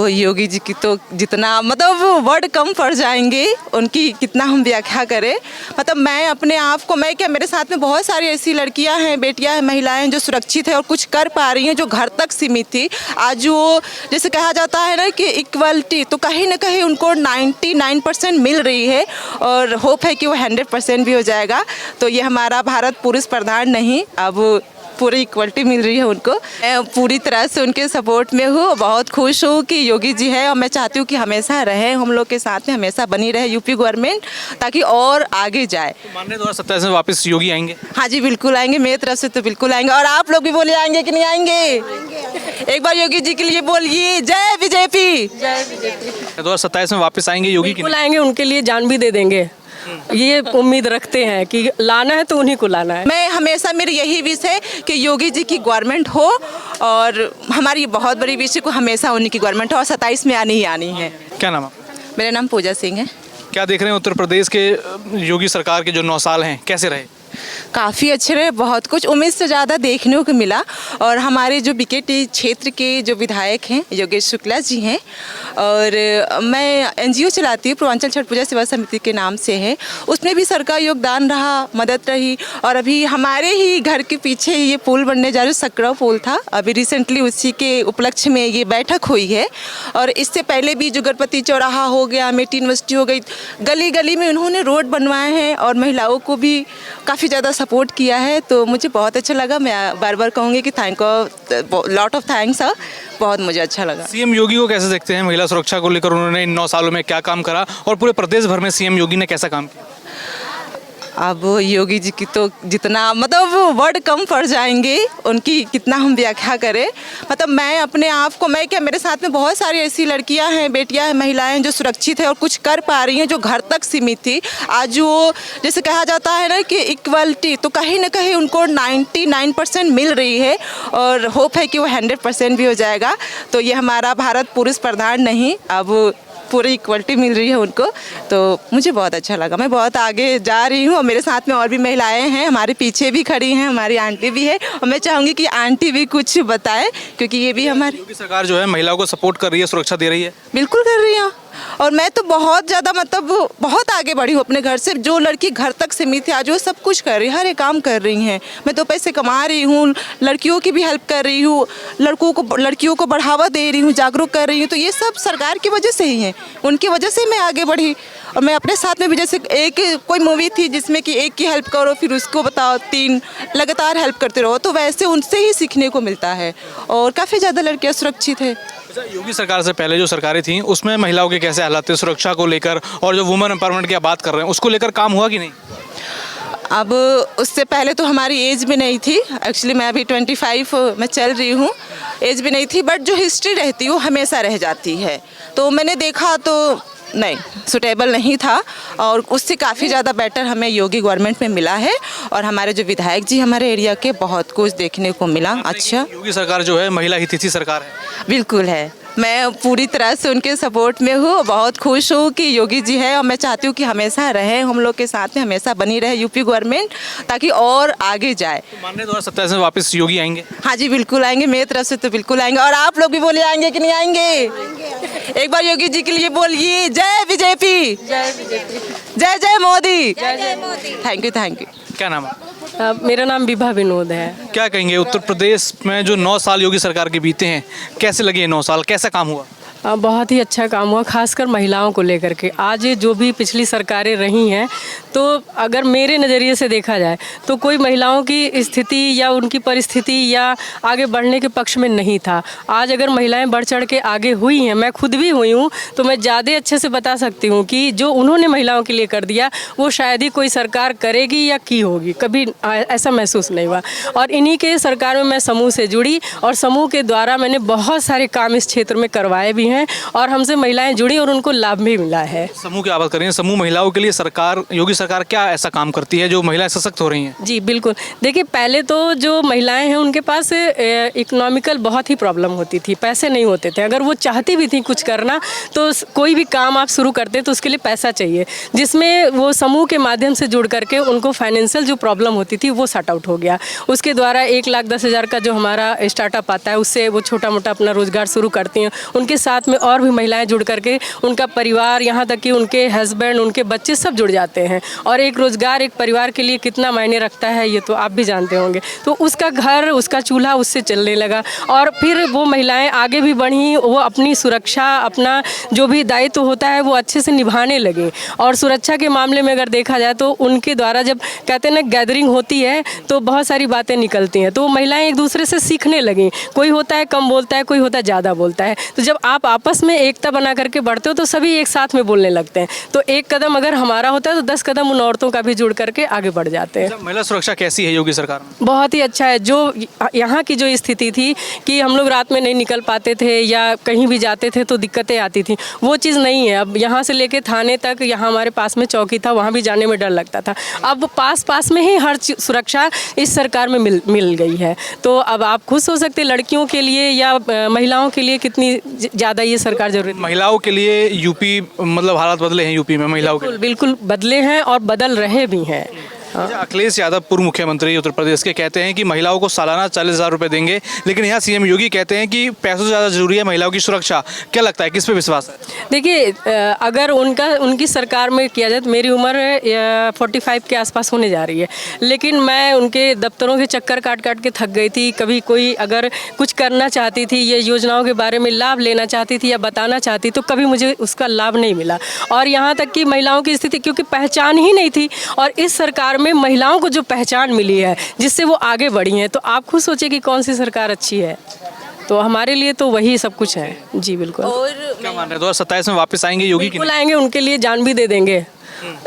योगी जी की तो जितना मतलब वर्ड कम पड़ जाएंगे, उनकी कितना हम व्याख्या करें। मतलब मैं अपने आप को, मैं क्या, मेरे साथ में बहुत सारी ऐसी लड़कियां हैं, बेटियां हैं, महिलाएं हैं जो सुरक्षित है और कुछ कर पा रही हैं, जो घर तक सीमित थी। आज वो जैसे कहा जाता है ना कि इक्वलिटी, तो कहीं ना कहीं उनको 99% मिल रही है और होप है कि वो 100% भी हो जाएगा। तो ये हमारा भारत पुरुष प्रधान नहीं, अब पूरी इक्वलिटी मिल रही है उनको। मैं पूरी तरह से उनके सपोर्ट में हूँ, बहुत खुश हूँ कि योगी जी है और मैं चाहती हूँ कि हमेशा रहे हम लोग के साथ में, हमेशा बनी रहे यूपी गवर्नमेंट, ताकि और आगे जाए। तो मान रहे 2027 में वापस योगी आएंगे? हाँ जी, बिल्कुल आएंगे, मेरी तरफ से तो बिल्कुल आएंगे। और आप लोग भी बोलिए, आएंगे कि नहीं आएंगे? एक बार योगी जी के लिए बोलिए, जय बीजेपी। 2027 में वापस आएंगे योगी की? बिल्कुल आएंगे, उनके लिए जान भी दे देंगे। ये उम्मीद रखते हैं कि लाना है तो उन्हीं को लाना है। मैं हमेशा, मेरी यही विश है कि योगी जी की गवर्नमेंट हो और हमारी बहुत बड़ी विश है कि हमेशा उन्हीं की गवर्नमेंट हो और 27 में आनी ही आनी है। क्या नाम है? मेरा नाम पूजा सिंह है। क्या देख रहे हैं उत्तर प्रदेश के योगी सरकार के जो 9 साल हैं, कैसे रहे? काफ़ी अच्छे रहे, बहुत कुछ उम्मीद से ज़्यादा देखने को मिला। और हमारे जो बीकेटी क्षेत्र के जो विधायक हैं, योगेश शुक्ला जी हैं, और मैं एनजीओ चलाती हूँ, पूर्वांचल छठ पूजा सेवा समिति के नाम से है, उसमें भी सरकार योगदान रहा, मदद रही। और अभी हमारे ही घर के पीछे ये पुल बनने जा रहा है, सकरा पुल था, अभी रिसेंटली उसी के उपलक्ष्य में ये बैठक हुई है। और इससे पहले भी जो गणपति चौराहा हो गया, अमेठी यूनिवर्सिटी हो गई, गली गली में उन्होंने रोड बनवाए हैं और महिलाओं को भी काफ़ी ज़्यादा सपोर्ट किया है। तो मुझे बहुत अच्छा लगा। मैं बार बार कहूँगी कि लॉट ऑफ थैंक्स, बहुत मुझे अच्छा लगा। सीएम योगी को कैसे देखते हैं? महिला सुरक्षा को लेकर उन्होंने इन 9 सालों में क्या काम करा और पूरे प्रदेश भर में सीएम योगी ने कैसा काम किया? अब योगी जी की तो जितना मतलब वर्ड कम पड़ जाएंगे, उनकी कितना हम व्याख्या करें। मतलब मैं अपने आप को, मैं क्या, मेरे साथ में बहुत सारी ऐसी लड़कियां हैं, बेटियां हैं, महिलाएं हैं जो सुरक्षित है और कुछ कर पा रही हैं, जो घर तक सीमित थी। आज वो जैसे कहा जाता है ना कि इक्वलिटी, तो कहीं ना कहीं उनको 99% मिल रही है और होप है कि वो 100% भी हो जाएगा। तो ये हमारा भारत पुरुष प्रधान नहीं, अब पूरी इक्वलिटी मिल रही है उनको। तो मुझे बहुत अच्छा लगा, मैं बहुत आगे जा रही हूँ और मेरे साथ में और भी महिलाएं हैं, हमारे पीछे भी खड़ी हैं, हमारी आंटी भी है। और मैं चाहूँगी कि आंटी भी कुछ बताए, क्योंकि ये भी हमारी योगी सरकार जो है महिलाओं को सपोर्ट कर रही है, सुरक्षा दे रही है। बिल्कुल कर रही हूँ। और मैं तो बहुत ज़्यादा मतलब बहुत आगे बढ़ी हूँ अपने घर से। जो लड़की घर तक सीमित है, आज वो सब कुछ कर रही है, हर एक काम कर रही हैं। मैं तो पैसे कमा रही हूँ, लड़कियों की भी हेल्प कर रही हूँ, लड़कियों को बढ़ावा दे रही हूँ, जागरूक कर रही हूँ। तो ये सब सरकार की वजह से ही है, उनकी वजह से मैं आगे बढ़ी। और मैं अपने साथ में भी, जैसे एक कोई मूवी थी जिसमें कि एक की हेल्प करो फिर उसको बताओ, 3 लगातार हेल्प करते रहो, तो वैसे उनसे ही सीखने को मिलता है और काफ़ी ज़्यादा लड़कियाँ सुरक्षित है। अच्छा, योगी सरकार से पहले जो सरकारें थी उसमें महिलाओं के कैसे हालात थे सुरक्षा को लेकर, और जो वुमेन एम्पावरमेंट की आप बात कर रहे हैं उसको लेकर काम हुआ कि नहीं? अब उससे पहले तो हमारी एज भी नहीं थी। एक्चुअली मैं अभी 25 में चल रही हूँ, एज भी नहीं थी, बट जो हिस्ट्री रहती है वो हमेशा रह जाती है। तो मैंने देखा तो नहीं, सुटेबल नहीं था और उससे काफ़ी ज़्यादा बेटर हमें योगी गवर्नमेंट में मिला है। और हमारे जो विधायक जी हमारे एरिया के, बहुत कुछ देखने को मिला। अच्छा, योगी सरकार जो है महिला हितैषी सरकार है। बिल्कुल है, मैं पूरी तरह से उनके सपोर्ट में हूँ, बहुत खुश हूँ कि योगी जी है और मैं चाहती हूँ कि हमेशा रहे हम लोग के साथ में, हमेशा बनी रहे यूपी गवर्नमेंट, ताकि और आगे जाए। तो मान रहे 2027 में वापस योगी आएंगे? हाँ जी, बिल्कुल आएंगे, मेरी तरफ से तो बिल्कुल आएंगे। और आप लोग भी बोलिए, आएंगे कि नहीं आएंगे? एक बार योगी जी के लिए बोलिए, जय बीजेपी। जय जय मोदी। Thank you. क्या नाम है? मेरा नाम विभा विनोद है। क्या कहेंगे उत्तर प्रदेश में जो 9 साल योगी सरकार के बीते हैं, कैसे लगे 9 साल, कैसा काम हुआ? बहुत ही अच्छा काम हुआ, खासकर महिलाओं को लेकर के। आज जो भी पिछली सरकारें रही हैं, तो अगर मेरे नज़रिए से देखा जाए तो कोई महिलाओं की स्थिति या उनकी परिस्थिति या आगे बढ़ने के पक्ष में नहीं था। आज अगर महिलाएं बढ़ चढ़ के आगे हुई हैं, मैं खुद भी हुई हूँ, तो मैं ज़्यादा अच्छे से बता सकती हूँ कि जो उन्होंने महिलाओं के लिए कर दिया वो शायद ही कोई सरकार करेगी या की होगी, कभी ऐसा महसूस नहीं हुआ। और इन्हीं के सरकार में मैं समूह से जुड़ी और समूह के द्वारा मैंने बहुत सारे काम इस क्षेत्र में करवाए भी हैं और हमसे महिलाएं जुड़ी और उनको लाभ भी मिला है। समूह की बात करें, समूह महिलाओं के लिए सरकार, योगी सरकार क्या ऐसा काम करती है जो महिलाएं सशक्त हो रही हैं? जी बिल्कुल, देखिए पहले तो जो महिलाएं हैं उनके पास इकोनॉमिकल बहुत ही प्रॉब्लम होती थी, पैसे नहीं होते थे। अगर वो चाहती भी थी कुछ करना तो कोई भी काम आप शुरू करते तो उसके लिए पैसा चाहिए, जिसमें वो समूह के माध्यम से जुड़ करके उनको फाइनेंशियल जो प्रॉब्लम होती थी वो सॉर्ट आउट हो गया। उसके द्वारा 1,10,000 का जो हमारा स्टार्टअप आता है उससे वो छोटा मोटा अपना रोजगार शुरू करती हैं। उनके साथ साथ में और भी महिलाएं जुड़ करके उनका परिवार, यहाँ तक कि उनके हस्बैंड, उनके बच्चे सब जुड़ जाते हैं। और एक रोज़गार एक परिवार के लिए कितना मायने रखता है ये तो आप भी जानते होंगे। तो उसका घर, उसका चूल्हा उससे चलने लगा और फिर वो महिलाएं आगे भी बढ़ी, वो अपनी सुरक्षा, अपना जो भी दायित्व होता है वो अच्छे से निभाने लगे। और सुरक्षा के मामले में अगर देखा जाए तो उनके द्वारा जब कहते हैं ना गैदरिंग होती है तो बहुत सारी बातें निकलती हैं, तो महिलाएं एक दूसरे से सीखने लगीं। कोई होता है कम बोलता है, कोई होता है ज़्यादा बोलता है, तो जब आप आपस में एकता बना करके बढ़ते हो तो सभी एक साथ में बोलने लगते हैं। तो एक कदम अगर हमारा होता है तो 10 कदम उन औरतों का भी जुड़ करके आगे बढ़ जाते हैं। महिला सुरक्षा कैसी है योगी सरकार में? बहुत ही अच्छा है। जो यहाँ की जो स्थिति थी कि हम लोग रात में नहीं निकल पाते थे या कहीं भी जाते थे तो दिक्कतें आती थी, वो चीज़ नहीं है। अब यहाँ से लेके थाने तक, यहाँ हमारे पास में चौकी था, वहाँ भी जाने में डर लगता था। अब पास में ही हर सुरक्षा इस सरकार में मिल गई है। तो अब आप खुश हो सकते लड़कियों के लिए या महिलाओं के लिए कितनी ज़्यादा ये सरकार जरूरी। महिलाओं के लिए यूपी मतलब हालात बदले हैं यूपी में महिलाओं के? बिल्कुल बदले हैं और बदल रहे भी हैं। अच्छा, अखिलेश यादव पूर्व मुख्यमंत्री उत्तर प्रदेश के कहते हैं कि महिलाओं को सालाना 40,000 रुपये देंगे, लेकिन यहाँ सीएम योगी कहते हैं कि पैसों से ज़्यादा जरूरी है महिलाओं की सुरक्षा। क्या लगता है, किस पे विश्वास है? देखिए, अगर उनकी सरकार में किया जाए तो मेरी उम्र 45 के आसपास होने जा रही है, लेकिन मैं उनके दफ्तरों के चक्कर काट के थक गई थी। कभी कोई अगर कुछ करना चाहती थी, ये योजनाओं के बारे में लाभ लेना चाहती थी या बताना चाहती, तो कभी मुझे उसका लाभ नहीं मिला। और यहाँ तक कि महिलाओं की स्थिति क्योंकि पहचान ही नहीं थी, और इस सरकार में महिलाओं को जो पहचान मिली है जिससे वो आगे बढ़ी हैं, तो आप खुद सोचिए कि कौन सी सरकार अच्छी है। तो हमारे लिए तो वही सब कुछ है। जी बिल्कुल। और क्या मान रहे हैं 2027 में वापस आएंगे योगी की? बिल्कुल आएंगे, उनके लिए जान भी दे देंगे,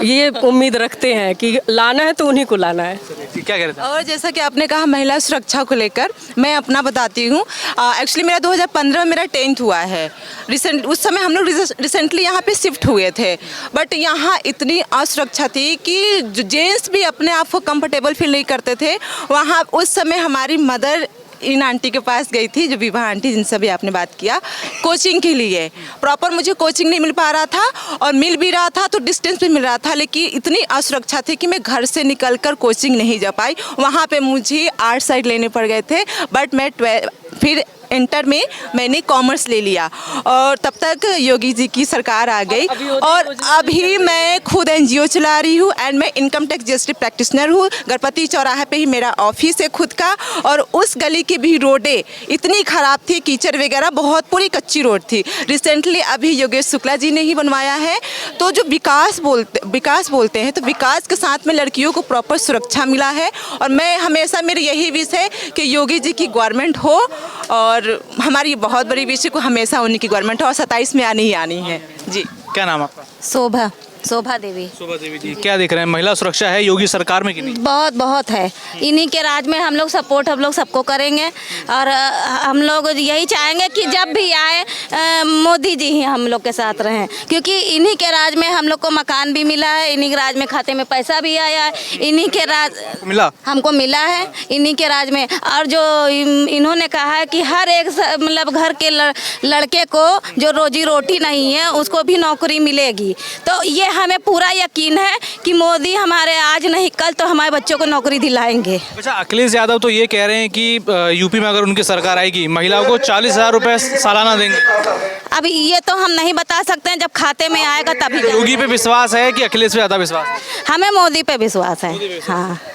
ये उम्मीद रखते हैं कि लाना है तो उन्हीं को लाना है। क्या कह रहे थे? और जैसा कि आपने कहा महिला सुरक्षा को लेकर, मैं अपना बताती हूँ। एक्चुअली मेरा 2015 में मेरा 10th हुआ है। उस समय हम लोग रिसेंटली यहाँ पे शिफ्ट हुए थे, बट यहाँ इतनी असुरक्षा थी कि जेंट्स भी अपने आप को कंफर्टेबल फील नहीं करते थे। वहाँ उस समय हमारी मदर इन आंटी के पास गई थी, जो विवाह आंटी जिनसे भी आपने बात किया, कोचिंग के लिए। प्रॉपर मुझे कोचिंग नहीं मिल पा रहा था, और मिल भी रहा था तो डिस्टेंस पे मिल रहा था, लेकिन इतनी असुरक्षा थी कि मैं घर से निकलकर कोचिंग नहीं जा पाई। वहाँ पे मुझे आर्ट साइड लेने पड़ गए थे, बट मैं फिर इंटर में मैंने कॉमर्स ले लिया, और तब तक योगी जी की सरकार आ गई। और अभी मैं खुद NGO चला रही हूँ, एंड मैं इनकम टैक्स GST प्रैक्टिशनर हूँ। गणपति चौराहे पे ही मेरा ऑफिस है खुद का, और उस गली की भी रोडें इतनी ख़राब थी, कीचड़ वगैरह, बहुत पूरी कच्ची रोड थी। रिसेंटली अभी योगेश शुक्ला जी ने ही बनवाया है। तो जो विकास बोलते हैं, तो विकास के साथ में लड़कियों को प्रॉपर सुरक्षा मिला है। और मैं हमेशा, मेरी यही विश है कि योगी जी की गवर्नमेंट हो, और हमारी बहुत बड़ी विश है कि हमेशा उन्हीं की गवर्नमेंट हो, और 27 में आनी ही आनी है। जी। क्या नाम आपका? शोभा देवी। शोभा देवी जी, क्या देख रहे हैं, महिला सुरक्षा है योगी सरकार में कि नहीं? बहुत है। इन्हीं के राज में हम लोग सपोर्ट हम लोग सबको करेंगे, और हम लोग यही चाहेंगे कि जब भी आए मोदी जी ही हम लोग के साथ रहें, क्योंकि इन्हीं के राज में हम लोग को मकान भी मिला है, इन्हीं के राज में खाते में पैसा भी आया है, इन्हीं के राज हमको मिला है इन्हीं के राज में। और जो इन्होंने कहा है कि हर एक मतलब घर के लड़के को जो रोजी रोटी नहीं है उसको भी नौकरी मिलेगी। तो ये हमें पूरा यकीन है कि मोदी हमारे आज नहीं कल तो हमारे बच्चों को नौकरी दिलाएंगे। अच्छा, अखिलेश यादव तो ये कह रहे हैं कि यूपी में अगर उनकी सरकार आएगी महिलाओं को 40,000 रुपये सालाना देंगे। अभी ये तो हम नहीं बता सकते हैं, जब खाते में आएगा तभी। योगी पे विश्वास है कि अखिलेश पे ज़्यादा विश्वास है? हमें मोदी पे विश्वास है। हाँ।